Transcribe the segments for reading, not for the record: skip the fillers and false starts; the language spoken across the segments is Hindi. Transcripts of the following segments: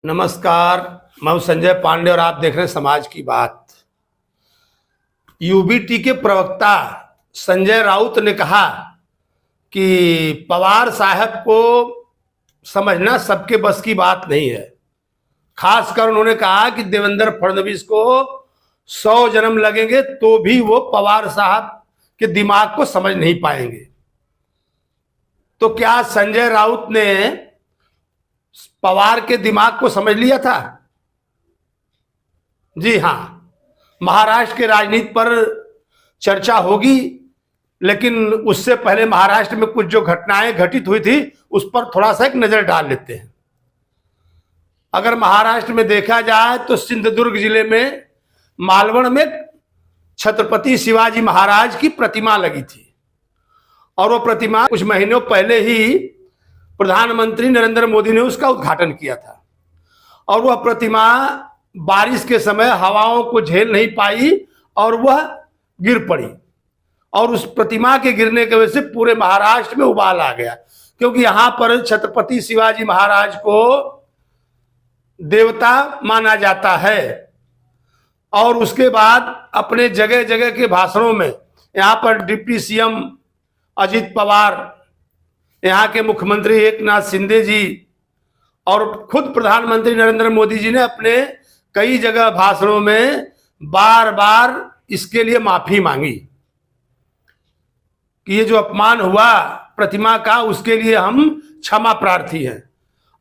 नमस्कार। मैं हूं संजय पांडे और आप देख रहे हैं समाज की बात। यूबीटी के प्रवक्ता संजय राउत ने कहा कि पवार साहब को समझना सबके बस की बात नहीं है। खासकर उन्होंने कहा कि देवेंद्र फडणवीस को 100 जन्म लगेंगे तो भी वो पवार साहब के दिमाग को समझ नहीं पाएंगे। तो क्या संजय राउत ने पवार के दिमाग को समझ लिया था? जी हां, महाराष्ट्र के राजनीति पर चर्चा होगी, लेकिन उससे पहले महाराष्ट्र में कुछ जो घटनाएं घटित हुई थी उस पर थोड़ा सा एक नजर डाल लेते हैं। अगर महाराष्ट्र में देखा जाए तो सिंधुदुर्ग जिले में मालवण में छत्रपति शिवाजी महाराज की प्रतिमा लगी थी और वो प्रतिमा कुछ महीनों पहले ही प्रधानमंत्री नरेंद्र मोदी ने उसका उद्घाटन किया था और वह प्रतिमा बारिश के समय हवाओं को झेल नहीं पाई और वह गिर पड़ी और उस प्रतिमा के गिरने की वजह से पूरे महाराष्ट्र में उबाल आ गया, क्योंकि यहां पर छत्रपति शिवाजी महाराज को देवता माना जाता है। और उसके बाद अपने जगह जगह के भाषणों में यहां पर डिप्टी सीएम अजित पवार, यहाँ के मुख्यमंत्री एकनाथ शिंदे जी और खुद प्रधानमंत्री नरेंद्र मोदी जी ने अपने कई जगह भाषणों में बार बार इसके लिए माफी मांगी कि ये जो अपमान हुआ प्रतिमा का उसके लिए हम क्षमा प्रार्थी हैं।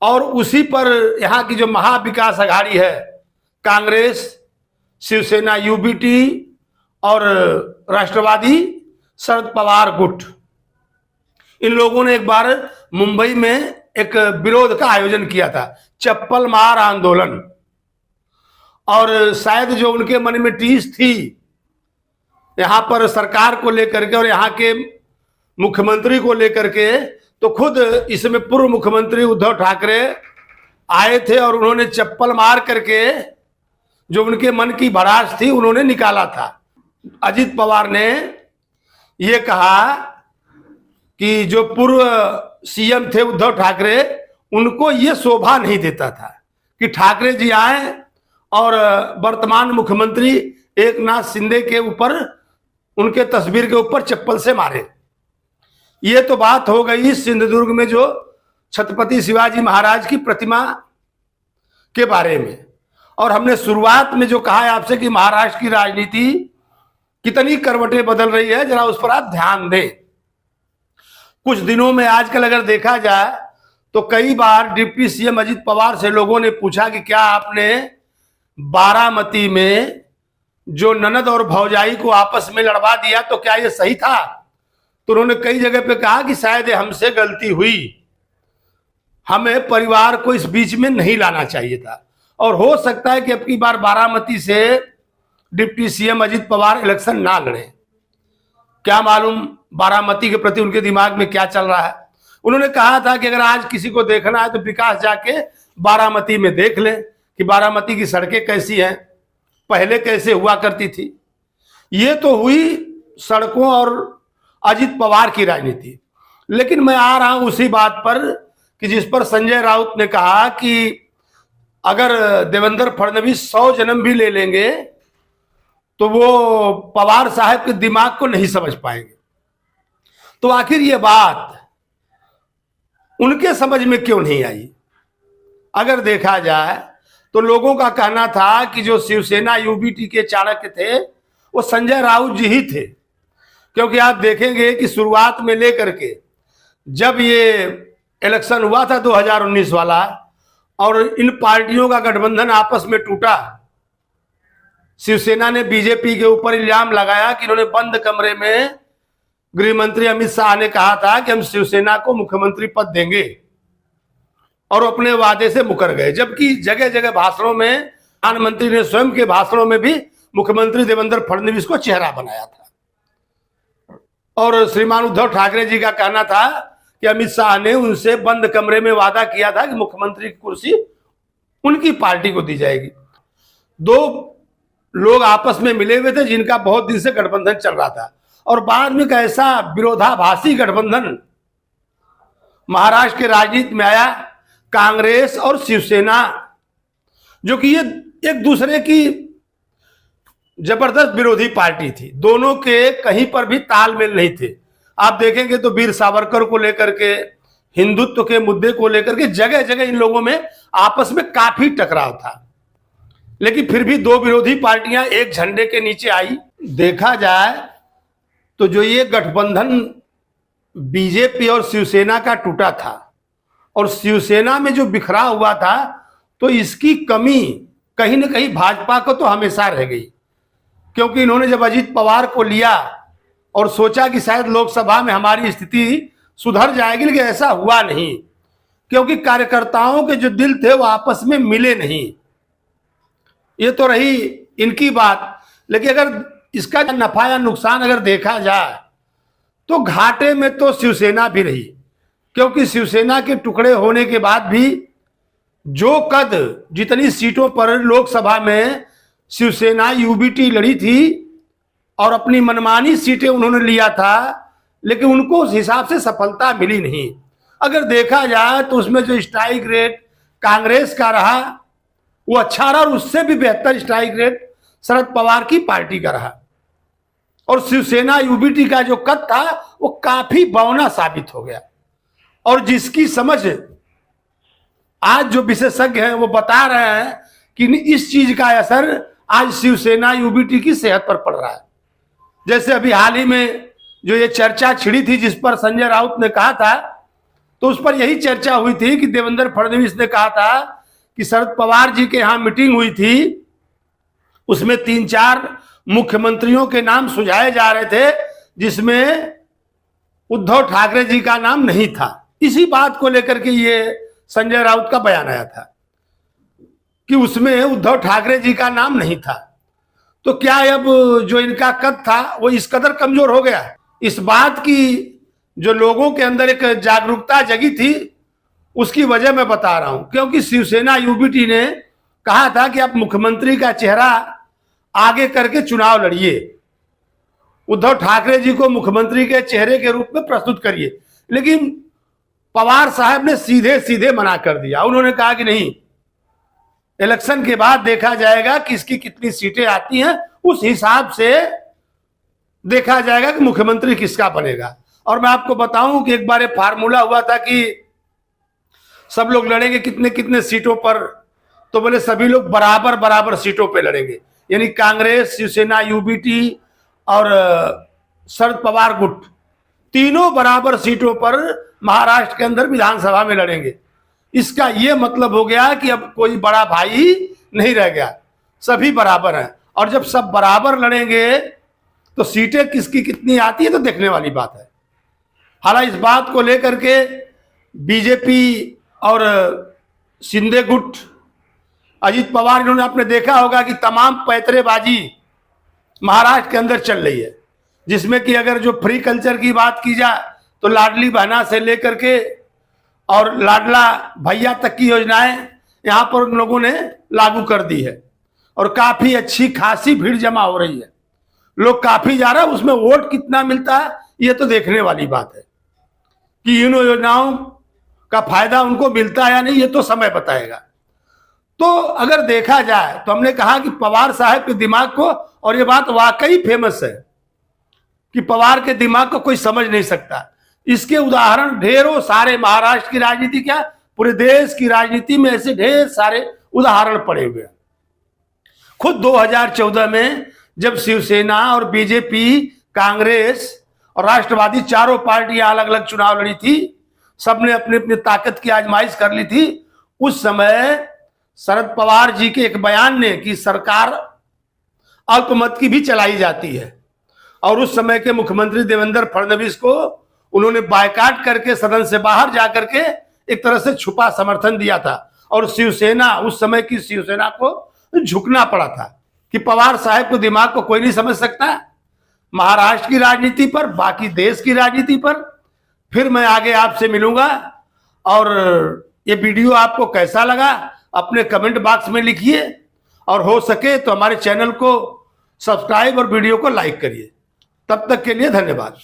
और उसी पर यहाँ की जो महाविकास अघाड़ी है, कांग्रेस, शिवसेना, यूबीटी और राष्ट्रवादी शरद पवार गुट, इन लोगों ने एक बार मुंबई में एक विरोध का आयोजन किया था, चप्पल मार आंदोलन। और शायद जो उनके मन में टीस थी यहां पर सरकार को लेकर के और यहां के मुख्यमंत्री को लेकर के, तो खुद इसमें पूर्व मुख्यमंत्री उद्धव ठाकरे आए थे और उन्होंने चप्पल मार करके जो उनके मन की भड़ास थी उन्होंने निकाला था। अजित पवार ने यह कहा कि जो पूर्व सीएम थे उद्धव ठाकरे, उनको यह शोभा नहीं देता था कि ठाकरे जी आए और वर्तमान मुख्यमंत्री एकनाथ शिंदे के ऊपर, उनके तस्वीर के ऊपर चप्पल से मारे। ये तो बात हो गई सिंधुदुर्ग में जो छत्रपति शिवाजी महाराज की प्रतिमा के बारे में। और हमने शुरुआत में जो कहा है आपसे कि महाराष्ट्र की राजनीति कितनी करवटें बदल रही है, जरा उस पर आप ध्यान दें। कुछ दिनों में आजकल अगर देखा जाए तो कई बार डिप्टी सीएम अजित पवार से लोगों ने पूछा कि क्या आपने बारामती में जो ननद और भौजाई को आपस में लड़वा दिया तो क्या ये सही था? तो उन्होंने कई जगह पे कहा कि शायद हमसे गलती हुई, हमें परिवार को इस बीच में नहीं लाना चाहिए था। और हो सकता है कि अब की बार बारामती से deputy CM Ajit Pawar election ना लड़े। क्या मालूम बारामती के प्रति उनके दिमाग में क्या चल रहा है। उन्होंने कहा था कि अगर आज किसी को देखना है तो विकास जाके बारामती में देख ले कि बारामती की सड़कें कैसी हैं, पहले कैसे हुआ करती थी। ये तो हुई सड़कों और अजित पवार की राजनीति। लेकिन मैं आ रहा हूं उसी बात पर कि जिस पर संजय राउत ने कहा कि अगर देवेंद्र फडणवीस 100 जन्म भी ले लेंगे तो वो पवार साहब के दिमाग को नहीं समझ पाएंगे। तो आखिर ये बात उनके समझ में क्यों नहीं आई? अगर देखा जाए तो लोगों का कहना था कि जो शिवसेना यूबीटी के चाणक्य थे वो संजय राउत जी ही थे, क्योंकि आप देखेंगे कि शुरुआत में लेकर के जब ये इलेक्शन हुआ था 2019 वाला और इन पार्टियों का गठबंधन आपस में टूटा, शिवसेना ने बीजेपी के ऊपर इल्जाम लगाया कि इन्होंने बंद कमरे में गृह मंत्री अमित शाह ने कहा था कि हम शिवसेना को मुख्यमंत्री पद देंगे और अपने वादे से मुकर गए। जबकि जगह जगह भाषणों में प्रधानमंत्री ने स्वयं के भाषणों में भी मुख्यमंत्री देवेंद्र फडणवीस को चेहरा बनाया था। और श्रीमान उद्धव ठाकरे जी का कहना था कि अमित शाह ने उनसे बंद कमरे में वादा किया था कि मुख्यमंत्री की कुर्सी उनकी पार्टी को दी जाएगी। दो लोग आपस में मिले हुए थे जिनका बहुत दिन से गठबंधन चल रहा था और बाद में एक ऐसा विरोधाभासी गठबंधन महाराष्ट्र के राजनीति में आया, कांग्रेस और शिवसेना जो कि ये एक दूसरे की जबरदस्त विरोधी पार्टी थी। दोनों के कहीं पर भी तालमेल नहीं थे। आप देखेंगे तो वीर सावरकर को लेकर के, हिंदुत्व के मुद्दे को लेकर के जगह जगह इन लोगों में आपस में काफी टकराव था, लेकिन फिर भी दो विरोधी पार्टियां एक झंडे के नीचे आई। देखा जाए तो जो ये गठबंधन बीजेपी और शिवसेना का टूटा था और शिवसेना में जो बिखरा हुआ था, तो इसकी कमी कहीं ना कहीं भाजपा को तो हमेशा रह गई, क्योंकि इन्होंने जब अजीत पवार को लिया और सोचा कि शायद लोकसभा में हमारी स्थिति सुधर जाएगी, लेकिन ऐसा हुआ नहीं, क्योंकि कार्यकर्ताओं के जो दिल थे वो आपस में मिले नहीं। ये तो रही इनकी बात, लेकिन अगर इसका नफा या नुकसान अगर देखा जाए तो घाटे में तो शिवसेना भी रही, क्योंकि शिवसेना के टुकड़े होने के बाद भी जो कद जितनी सीटों पर लोकसभा में शिवसेना यूबीटी लड़ी थी और अपनी मनमानी सीटें उन्होंने लिया था, लेकिन उनको उस हिसाब से सफलता मिली नहीं। अगर देखा जाए तो उसमें जो स्ट्राइक रेट कांग्रेस का रहा वो अच्छा रहा, और उससे भी बेहतर स्ट्राइक रेट शरद पवार की पार्टी का रहा। और शिवसेना यूबीटी का जो कद था वो काफी बौना साबित हो गया। और जिसकी समझ आज जो विशेषज्ञ हैं वो बता रहे हैं कि इस चीज का असर आज शिवसेना यूबीटी की सेहत पर पड़ रहा है। जैसे अभी हाल ही में जो ये चर्चा छिड़ी थी जिस पर संजय राउत ने कहा था, तो उस पर यही चर्चा हुई थी कि देवेंद्र फडणवीस ने कहा था कि शरद पवार जी के यहां मीटिंग हुई थी, उसमें 3-4 मुख्यमंत्रियों के नाम सुझाए जा रहे थे, जिसमें उद्धव ठाकरे जी का नाम नहीं था। इसी बात को लेकर के ये संजय राउत का बयान आया था कि उसमें उद्धव ठाकरे जी का नाम नहीं था। तो क्या अब जो इनका कद था वो इस कदर कमजोर हो गया? इस बात की जो लोगों के अंदर एक जागरूकता जगी थी उसकी वजह मैं बता रहा हूं, क्योंकि शिवसेना यूबीटी ने कहा था कि आप मुख्यमंत्री का चेहरा आगे करके चुनाव लड़िए, उद्धव ठाकरे जी को मुख्यमंत्री के चेहरे के रूप में प्रस्तुत करिए। लेकिन पवार साहब ने सीधे सीधे मना कर दिया। उन्होंने कहा कि नहीं, इलेक्शन के बाद देखा जाएगा कि इसकी कितनी सीटें आती हैं, उस हिसाब से देखा जाएगा कि मुख्यमंत्री किसका बनेगा। और मैं आपको बताऊं कि एक बार फार्मूला हुआ था कि सब लोग लड़ेंगे कितने कितने सीटों पर, तो बोले सभी लोग बराबर बराबर सीटों पे लड़ेंगे, यानी कांग्रेस, शिवसेना यूबीटी और शरद पवार गुट तीनों बराबर सीटों पर महाराष्ट्र के अंदर विधानसभा में लड़ेंगे। इसका यह मतलब हो गया कि अब कोई बड़ा भाई नहीं रह गया, सभी बराबर हैं। और जब सब बराबर लड़ेंगे तो सीटें किसकी कितनी आती है तो देखने वाली बात है। हालांकि इस बात को लेकर के बीजेपी और शिंदे गुट, अजीत पवार, इन्होंने आपने देखा होगा कि तमाम पैतरेबाजी महाराष्ट्र के अंदर चल रही है, जिसमें कि अगर जो फ्री कल्चर की बात की जाए तो लाडली बहना से लेकर के और लाडला भैया तक की योजनाएं यहां पर उन लोगों ने लागू कर दी है और काफी अच्छी खासी भीड़ जमा हो रही है, लोग काफी जा रहा है। उसमें वोट कितना मिलता है ये तो देखने वाली बात है कि इन योजनाओं का फायदा उनको मिलता है या नहीं, ये तो समय बताएगा। तो अगर देखा जाए तो हमने कहा कि पवार साहब के दिमाग को, और ये बात वाकई फेमस है कि पवार के दिमाग को कोई समझ नहीं सकता। इसके उदाहरण ढेरों सारे, महाराष्ट्र की राजनीति क्या पूरे देश की राजनीति में ऐसे ढेर सारे उदाहरण पड़े हुए हैं। खुद 2014 में जब शिवसेना और बीजेपी, कांग्रेस और राष्ट्रवादी चारों पार्टियां अलग अलग चुनाव लड़ी थी, सबने अपनी अपनी ताकत की आजमाइश कर ली थी, उस समय शरद पवार जी के एक बयान ने कि सरकार अल्पमत की भी चलाई जाती है, और उस समय के मुख्यमंत्री देवेंद्र फडणवीस को उन्होंने बायकाट करके सदन से बाहर जाकर के एक तरह से छुपा समर्थन दिया था। और शिवसेना, उस समय की शिवसेना को झुकना पड़ा था कि पवार साहब को दिमाग को कोई नहीं समझ सकता, महाराष्ट्र की राजनीति पर, बाकी देश की राजनीति पर। फिर मैं आगे आपसे मिलूंगा, और ये वीडियो आपको कैसा लगा अपने कमेंट बॉक्स में लिखिए, और हो सके तो हमारे चैनल को सब्सक्राइब और वीडियो को लाइक करिए। तब तक के लिए धन्यवाद।